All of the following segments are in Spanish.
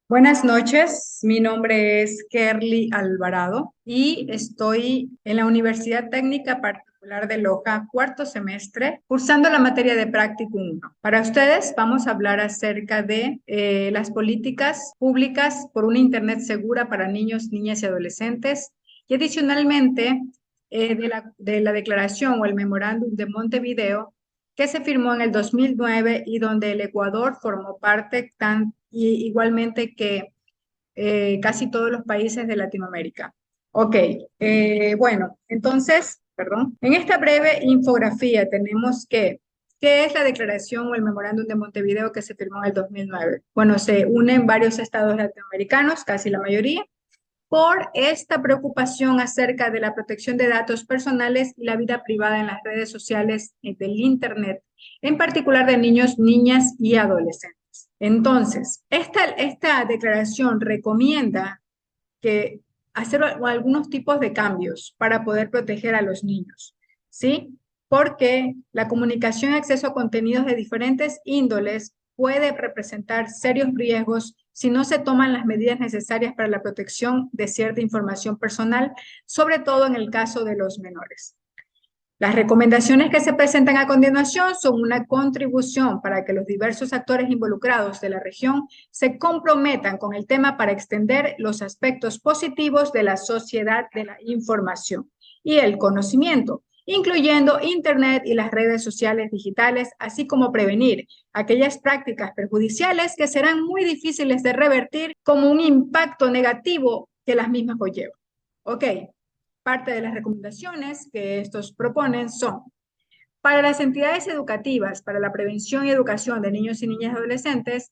Buenas noches, mi nombre es Kerly Alvarado y estoy en la Universidad Técnica Particular de Loja, cuarto semestre, cursando la materia de Práctico 1. Para ustedes vamos a hablar acerca de las políticas públicas por una Internet segura para niños, niñas y adolescentes y adicionalmente de la declaración o el memorándum de Montevideo que se firmó en el 2009 y donde el Ecuador formó parte igualmente que casi todos los países de Latinoamérica. Ok, bueno, entonces, perdón, en esta breve infografía tenemos ¿qué es la declaración o el memorándum de Montevideo que se firmó en el 2009? Bueno, se unen varios estados latinoamericanos, casi la mayoría, por esta preocupación acerca de la protección de datos personales y la vida privada en las redes sociales del Internet, en particular de niños, niñas y adolescentes. Entonces, esta declaración recomienda que hacer algunos tipos de cambios para poder proteger a los niños, ¿sí? Porque la comunicación y acceso a contenidos de diferentes índoles puede representar serios riesgos si no se toman las medidas necesarias para la protección de cierta información personal, sobre todo en el caso de los menores. Las recomendaciones que se presentan a continuación son una contribución para que los diversos actores involucrados de la región se comprometan con el tema para extender los aspectos positivos de la sociedad de la información y el conocimiento, incluyendo Internet y las redes sociales digitales, así como prevenir aquellas prácticas perjudiciales que serán muy difíciles de revertir como un impacto negativo que las mismas conllevan. Ok, parte de las recomendaciones que estos proponen son para las entidades educativas, para la prevención y educación de niños y niñas y adolescentes,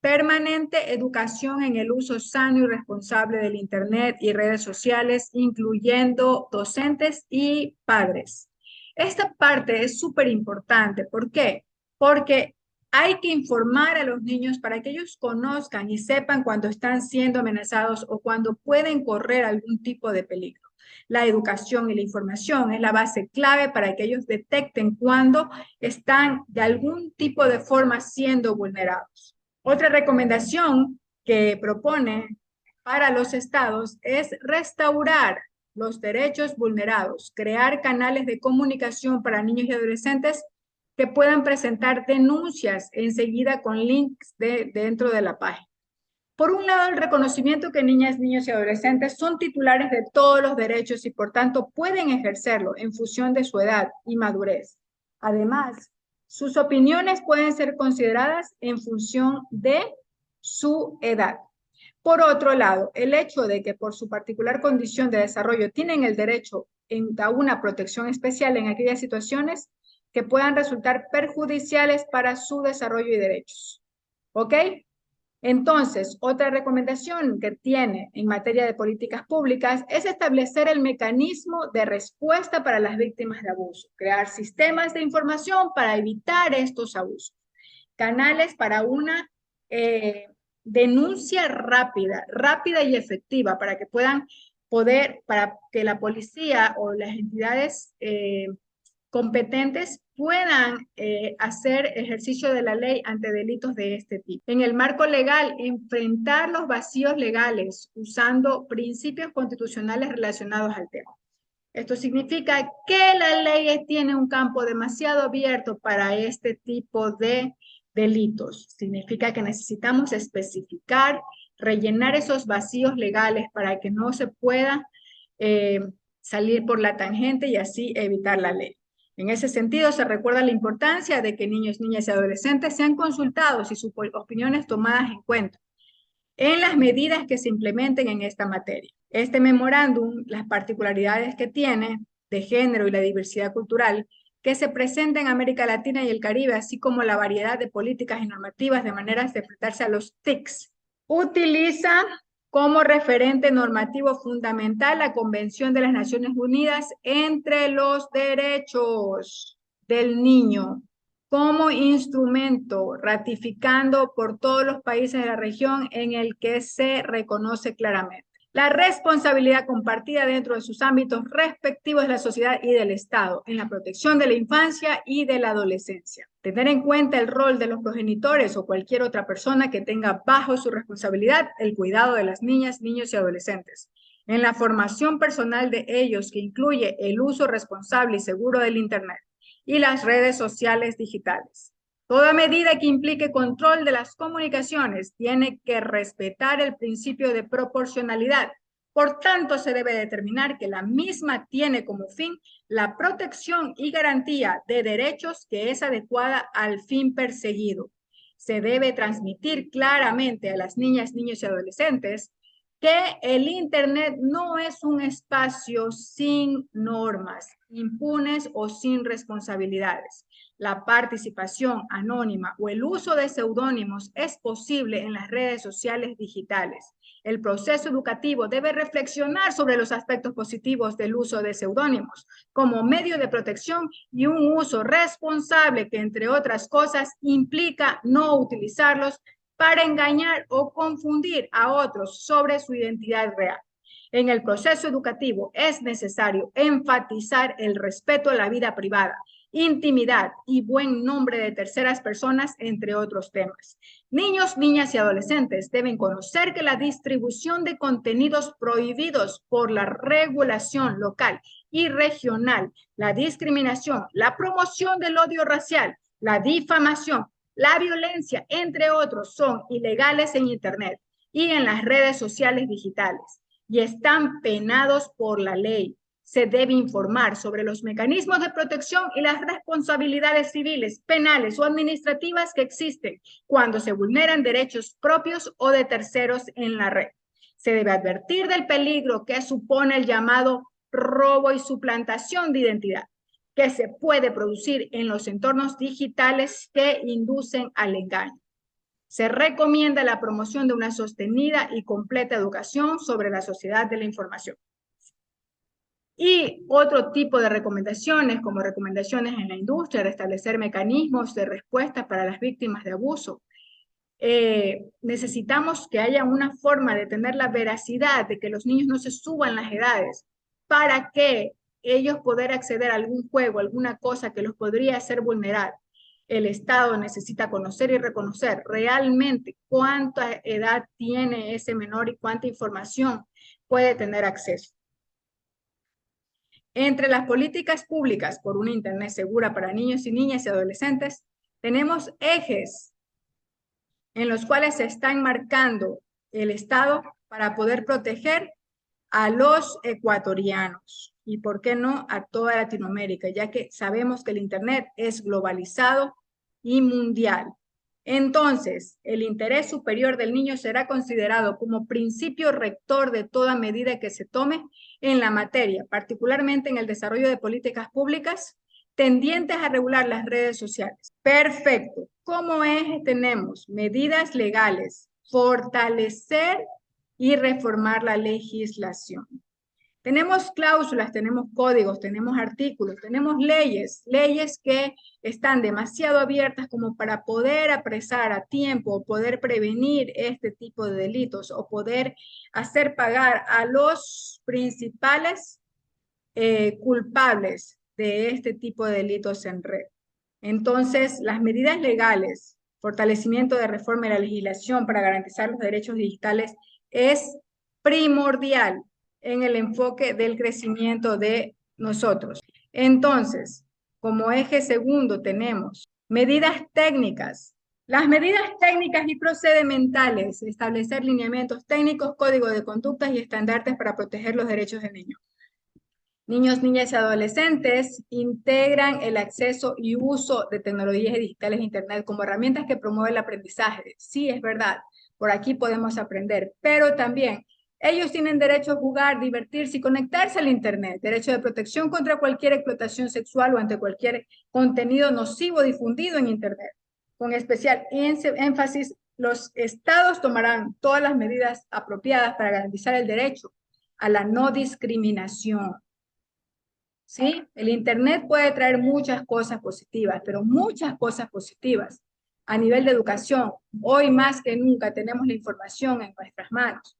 permanente educación en el uso sano y responsable del Internet y redes sociales, incluyendo docentes y padres. Esta parte es súper importante. ¿Por qué? Porque hay que informar a los niños para que ellos conozcan y sepan cuando están siendo amenazados o cuando pueden correr algún tipo de peligro. La educación y la información es la base clave para que ellos detecten cuando están de algún tipo de forma siendo vulnerados. Otra recomendación que propone para los estados es restaurar los derechos vulnerados, crear canales de comunicación para niños y adolescentes que puedan presentar denuncias enseguida con links dentro de la página. Por un lado, el reconocimiento que niñas, niños y adolescentes son titulares de todos los derechos y por tanto pueden ejercerlo en función de su edad y madurez. Además, sus opiniones pueden ser consideradas en función de su edad. Por otro lado, el hecho de que por su particular condición de desarrollo tienen el derecho a una protección especial en aquellas situaciones que puedan resultar perjudiciales para su desarrollo y derechos. ¿Ok? Entonces, otra recomendación que tiene en materia de políticas públicas es establecer el mecanismo de respuesta para las víctimas de abuso, crear sistemas de información para evitar estos abusos, canales para una eh, denuncia rápida y efectiva para que para que la policía o las entidades competentes puedan hacer ejercicio de la ley ante delitos de este tipo. En el marco legal, enfrentar los vacíos legales usando principios constitucionales relacionados al tema. Esto significa que la ley tiene un campo demasiado abierto para este tipo de delitos. Significa que necesitamos especificar, rellenar esos vacíos legales para que no se pueda eh, salir por la tangente y así evitar la ley. En ese sentido, se recuerda la importancia de que niños, niñas y adolescentes sean consultados y sus opiniones tomadas en cuenta en las medidas que se implementen en esta materia. Este memorándum, las particularidades que tiene de género y la diversidad cultural que se presenta en América Latina y el Caribe, así como la variedad de políticas y normativas de maneras de enfrentarse a los TICs, utiliza como referente normativo fundamental la Convención de las Naciones Unidas entre los derechos del niño como instrumento ratificando por todos los países de la región en el que se reconoce claramente. La responsabilidad compartida dentro de sus ámbitos respectivos de la sociedad y del Estado en la protección de la infancia y de la adolescencia. Tener en cuenta el rol de los progenitores o cualquier otra persona que tenga bajo su responsabilidad el cuidado de las niñas, niños y adolescentes. En la formación personal de ellos, que incluye el uso responsable y seguro del Internet y las redes sociales digitales. Toda medida que implique control de las comunicaciones tiene que respetar el principio de proporcionalidad. Por tanto, se debe determinar que la misma tiene como fin la protección y garantía de derechos que es adecuada al fin perseguido. Se debe transmitir claramente a las niñas, niños y adolescentes que el Internet no es un espacio sin normas, impunes o sin responsabilidades. La participación anónima o el uso de seudónimos es posible en las redes sociales digitales. El proceso educativo debe reflexionar sobre los aspectos positivos del uso de seudónimos como medio de protección y un uso responsable que, entre otras cosas, implica no utilizarlos para engañar o confundir a otros sobre su identidad real. En el proceso educativo es necesario enfatizar el respeto a la vida privada, intimidad y buen nombre de terceras personas, entre otros temas. Niños, niñas y adolescentes deben conocer que la distribución de contenidos prohibidos por la regulación local y regional, la discriminación, la promoción del odio racial, la difamación, la violencia, entre otros, son ilegales en Internet y en las redes sociales digitales y están penados por la ley. Se debe informar sobre los mecanismos de protección y las responsabilidades civiles, penales o administrativas que existen cuando se vulneran derechos propios o de terceros en la red. Se debe advertir del peligro que supone el llamado robo y suplantación de identidad, que se puede producir en los entornos digitales que inducen al engaño. Se recomienda la promoción de una sostenida y completa educación sobre la sociedad de la información. Y otro tipo de recomendaciones, como recomendaciones en la industria, de establecer mecanismos de respuesta para las víctimas de abuso. Necesitamos que haya una forma de tener la veracidad de que los niños no se suban las edades para que ellos poder acceder a algún juego, alguna cosa que los podría hacer vulnerar. El Estado necesita conocer y reconocer realmente cuánta edad tiene ese menor y cuánta información puede tener acceso. Entre las políticas públicas por una Internet segura para niños y niñas y adolescentes, tenemos ejes en los cuales se está enmarcando el Estado para poder proteger a los ecuatorianos y, ¿por qué no?, a toda Latinoamérica, ya que sabemos que el Internet es globalizado y mundial. Entonces, el interés superior del niño será considerado como principio rector de toda medida que se tome en la materia, particularmente en el desarrollo de políticas públicas tendientes a regular las redes sociales. Perfecto. Como eje tenemos medidas legales, fortalecer y reformar la legislación. Tenemos cláusulas, tenemos códigos, tenemos artículos, tenemos leyes que están demasiado abiertas como para poder apresar a tiempo o poder prevenir este tipo de delitos o poder hacer pagar a los principales culpables de este tipo de delitos en red. Entonces, las medidas legales, fortalecimiento de reforma de la legislación para garantizar los derechos digitales es primordial en el enfoque del crecimiento de nosotros. Entonces, como eje segundo tenemos medidas técnicas. Las medidas técnicas y procedimentales, establecer lineamientos técnicos, código de conductas y estándares para proteger los derechos del niño. Niños, niñas y adolescentes integran el acceso y uso de tecnologías digitales e Internet como herramientas que promueven el aprendizaje. Sí, es verdad, por aquí podemos aprender, pero también ellos tienen derecho a jugar, divertirse y conectarse al Internet, derecho de protección contra cualquier explotación sexual o ante cualquier contenido nocivo difundido en Internet. Con especial énfasis, los estados tomarán todas las medidas apropiadas para garantizar el derecho a la no discriminación. ¿Sí? El Internet puede traer muchas cosas positivas, pero muchas cosas positivas. A nivel de educación, hoy más que nunca tenemos la información en nuestras manos.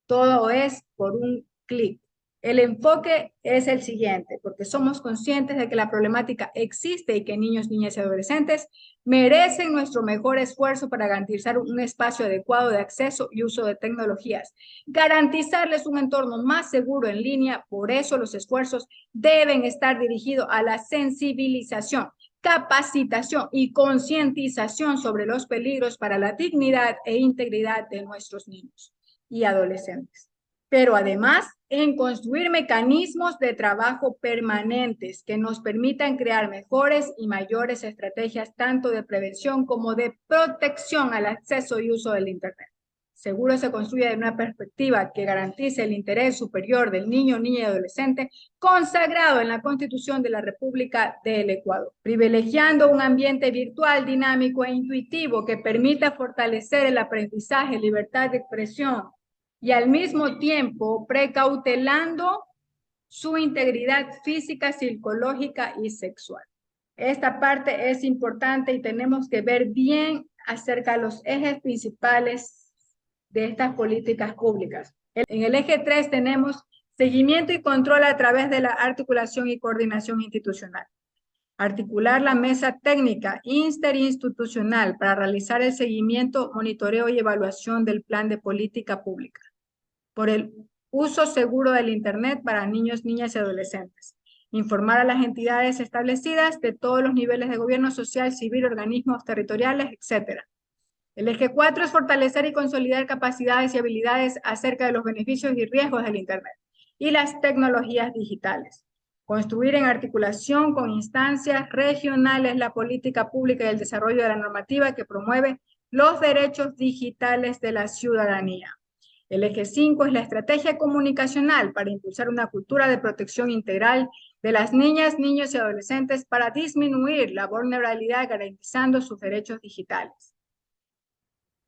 Todo es por un clic. El enfoque es el siguiente, porque somos conscientes de que la problemática existe y que niños, niñas y adolescentes merecen nuestro mejor esfuerzo para garantizar un espacio adecuado de acceso y uso de tecnologías, garantizarles un entorno más seguro en línea. Por eso los esfuerzos deben estar dirigidos a la sensibilización, capacitación y concientización sobre los peligros para la dignidad e integridad de nuestros niños y adolescentes. Pero además, en construir mecanismos de trabajo permanentes que nos permitan crear mejores y mayores estrategias tanto de prevención como de protección al acceso y uso del Internet. Seguro se construye de una perspectiva que garantice el interés superior del niño, niña y adolescente consagrado en la Constitución de la República del Ecuador, privilegiando un ambiente virtual, dinámico e intuitivo que permita fortalecer el aprendizaje, libertad de expresión y al mismo tiempo precautelando su integridad física, psicológica y sexual. Esta parte es importante y tenemos que ver bien acerca de los ejes principales de estas políticas públicas. En el eje 3 tenemos seguimiento y control a través de la articulación y coordinación institucional. Articular la mesa técnica interinstitucional para realizar el seguimiento, monitoreo y evaluación del plan de política pública. Por el uso seguro del Internet para niños, niñas y adolescentes. Informar a las entidades establecidas de todos los niveles de gobierno social, civil, organismos territoriales, etc. El eje 4 es fortalecer y consolidar capacidades y habilidades acerca de los beneficios y riesgos del Internet y las tecnologías digitales. Construir en articulación con instancias regionales la política pública y el desarrollo de la normativa que promueve los derechos digitales de la ciudadanía. El eje 5 es la estrategia comunicacional para impulsar una cultura de protección integral de las niñas, niños y adolescentes para disminuir la vulnerabilidad garantizando sus derechos digitales.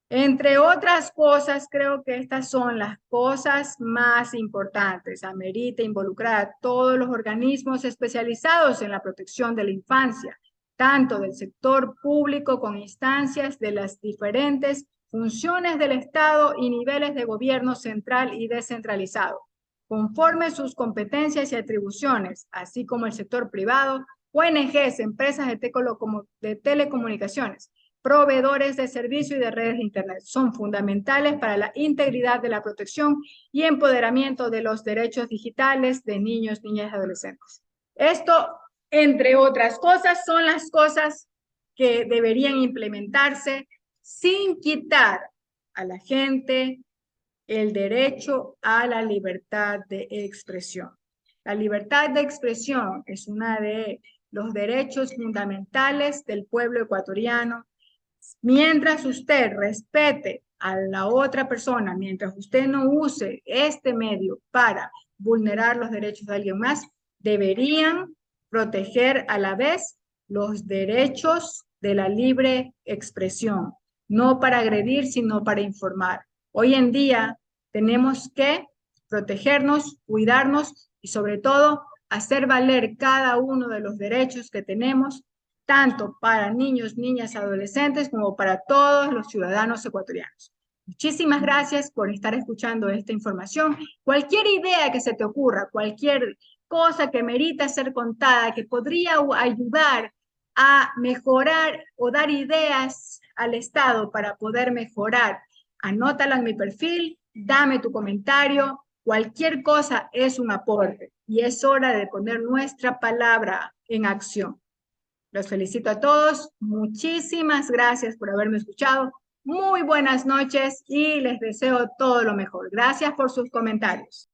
Entre otras cosas, creo que estas son las cosas más importantes. Amerita involucrar a todos los organismos especializados en la protección de la infancia, tanto del sector público con instancias de las diferentes funciones del Estado y niveles de gobierno central y descentralizado, conforme sus competencias y atribuciones, así como el sector privado, ONGs, empresas de telecomunicaciones, proveedores de servicio y de redes de Internet. Son fundamentales para la integridad de la protección y empoderamiento de los derechos digitales de niños, niñas y adolescentes. Esto, entre otras cosas, son las cosas que deberían implementarse sin quitar a la gente el derecho a la libertad de expresión. La libertad de expresión es uno de los derechos fundamentales del pueblo ecuatoriano. Mientras usted respete a la otra persona, mientras usted no use este medio para vulnerar los derechos de alguien más, deberían proteger a la vez los derechos de la libre expresión, no para agredir, sino para informar. Hoy en día tenemos que protegernos, cuidarnos y sobre todo hacer valer cada uno de los derechos que tenemos, tanto para niños, niñas, adolescentes, como para todos los ciudadanos ecuatorianos. Muchísimas gracias por estar escuchando esta información. Cualquier idea que se te ocurra, cualquier cosa que merita ser contada, que podría ayudar a mejorar o dar ideas al Estado para poder mejorar, anótala en mi perfil, dame tu comentario, cualquier cosa es un aporte y es hora de poner nuestra palabra en acción. Los felicito a todos, muchísimas gracias por haberme escuchado, muy buenas noches y les deseo todo lo mejor. Gracias por sus comentarios.